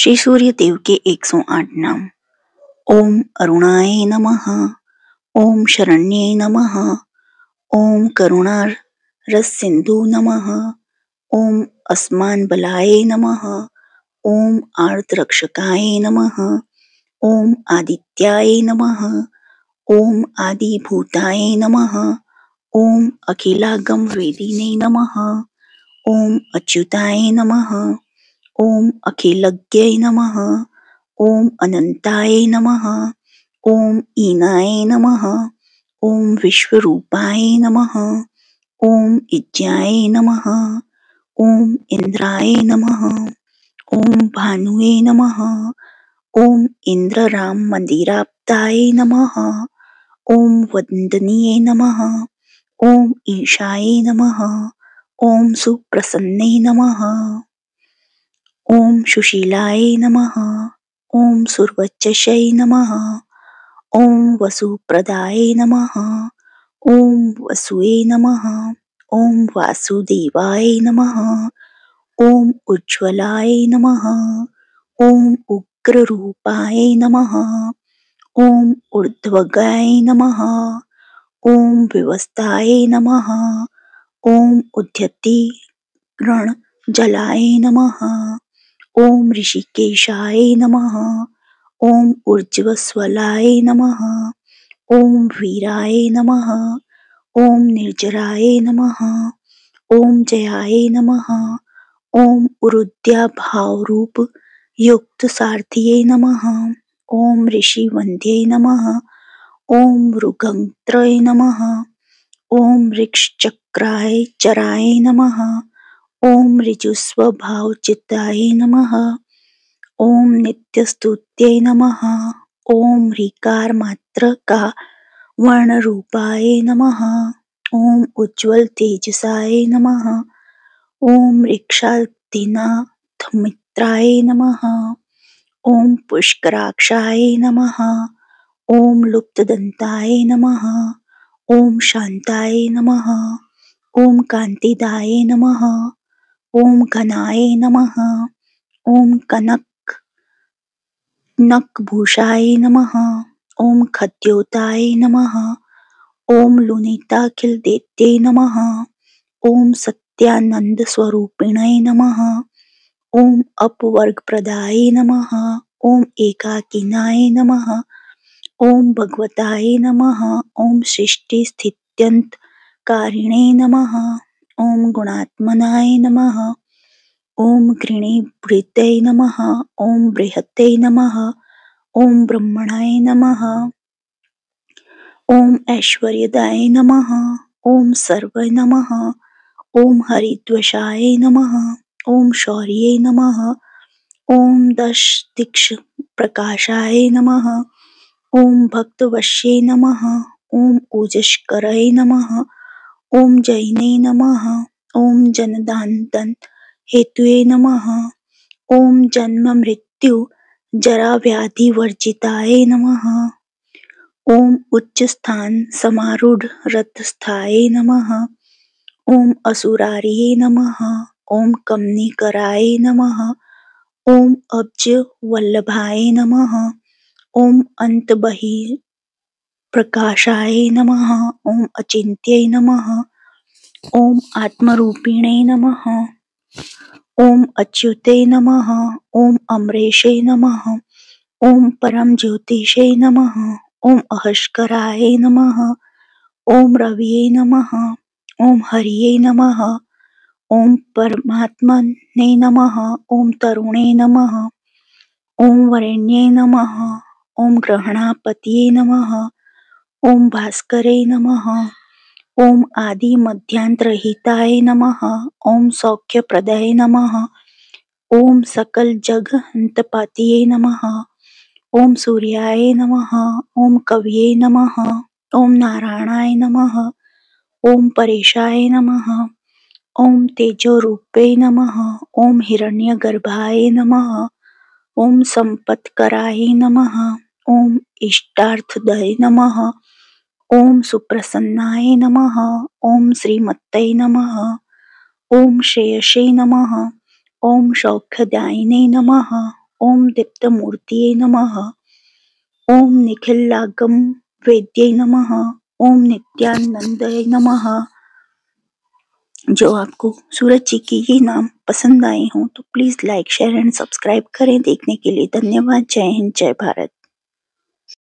श्री सूर्यदेव के 108 नाम। ओम अरुणाय नमः, ओम शरण्ये नमः, ओम करुणा रस सिंधु नमः, ओम अस्मान बलाय नमः, ओम आर्द्रक्षकाय नमः, ओम आदित्याय नमः, ओम आदिभूताय नमः, ओम अखिलागम वेदिने नमः, ओम अच्युताय नमः, ओम अखिलज्ञाय नमः, ओम अनंताय नमः, ओम ईनाय नमः, ओम विश्वरूपाय नमः, ओम इज्जाय नमः, ओम इंद्राय नमः, ओम भानुवे नमः, ओम इंद्र राम मंदिराप्ताय नमः, ओम वंदनीय नमः, ओम ईशाय नमः, ओम सुप्रसन्ने नमः, ओम सुशीलाय नमः, ओम सुरवच्चशय नमः, ओम वसुप्रदाय नमः, ओम वसुवे नमः, ओम वासुदेवाय नमः, ओम उज्ज्वलाय नमः, ओम उग्ररूपाय नमः, ओम ऊर्ध्वगाय नमः, ओम विवस्ताय नमः, ओम उद्यति रण जलाय नमः, ओम ऋषिकेशाय नमः, ओम ऊर्ज्वस्वलाय नमः, ओम वीराय नमः, ओम निर्जराय नमः, ओम जयाय नमः, ओम उरुद्या भाव रूप युक्त सारथिये नमः, ओम ऋषि वंद्ये नमः, ओम मृगंत्रय नमः, ओम वृक्षचक्राय चराय नमः, ओम ऋजुस्वभावचित्ताय नमः, ओम नित्यस्तुत्यै नमः, ओम ह्रीकार मात्र का वर्ण रूपाय नमः, ओम उज्ज्वल तेजसाय नमः, ओम ऋक्षादिनाथ मित्राय नमः, ओम पुष्कराक्षाय नमः, ओम लुप्तदंताय नमः, ओम शांताय नमः, ओम कांतिदाय नमः, ओम घनाय नमः, ओम कनक नकभूषाय नमः, ओम खद्योताय नमः, ओम लुनिताखिल दैत्ये नमः, ओम सत्यानंद स्वरूपिणे नमः, ओम अपवर्गप्रदाय नमः, ओम एकाकिनाय नमः, ओम भगवताय नमः, ओम सृष्टि स्थित्यंत कारिणे नमः, ओम गुणात्मनाय नमः, ओम गृणीभृतये नमः, ओम बृहते नमः, ओम ब्रह्मणाय नमः, ओम ऐश्वर्यदाय नमः, ओम सर्व नमः, ओम हरिद्वशाय नमः, ओम शौर्ये नमः, ओम दश दिक्ष प्रकाशाय नमः, ओम भक्तवश्ये नमः, ओम ओजस्कराय नमः, ओम जैने नमः, ओम जनदानदन हेतुये नमः, ओम जन्म मृत्यु जरा व्याधि वर्जिताय नमः, ओम उच्च स्थान समारूढ़ रथस्थाय नमः, ओम असुरार्ये नमः, ओम कमनीकराय नमः, ओम अब्ज वल्लभाय नमः, ओम अंत बहि प्रकाशाय नमः, ओम अचिंत्यै नमः, ओम आत्मरूपिणे नमः, ओम अच्युते नमः, ओम अमरेशे नमः, ओम परम ज्योतिषे नमः, ओम अहस्कराय नमः, ओम रविये नमः, ओम हरिये नमः, ओम परमात्मने नमः, ओम तरुणे नमः, ओम वरेण्ये नमः, ओम ग्रहणापतये नमः, ओम भास्करे नमः, ओम आदि मध्यांतरहिताय नमः, ओम सौख्यप्रदाय नमः, ओम सकल जगहंतपातये नमः, ओम सूर्याय नमः, ओम कवये नमः, ओम नारायणाय नमः, ओम परेशाय नमः, ओम तेजोरूपे नमः, ओम हिरण्यगर्भाय नमः, ओम संपत्कराय नमः, ओम इष्टार्थदये नमः, ओम सुप्रसन्नाय नमः, ओम श्रीमत्तये नमः, ओम श्रेयसे नमः, ओम सौख्यदायिने नमः, ओम दीप्तमूर्तिये नमः। ओम निखिलागम वेद्यै नमः। ओम नित्यानंदय नमः। जो आपको सूरज जी के ये नाम पसंद आए हों तो please like share and subscribe करें। देखने के लिए धन्यवाद। जय हिंद, जय भारत।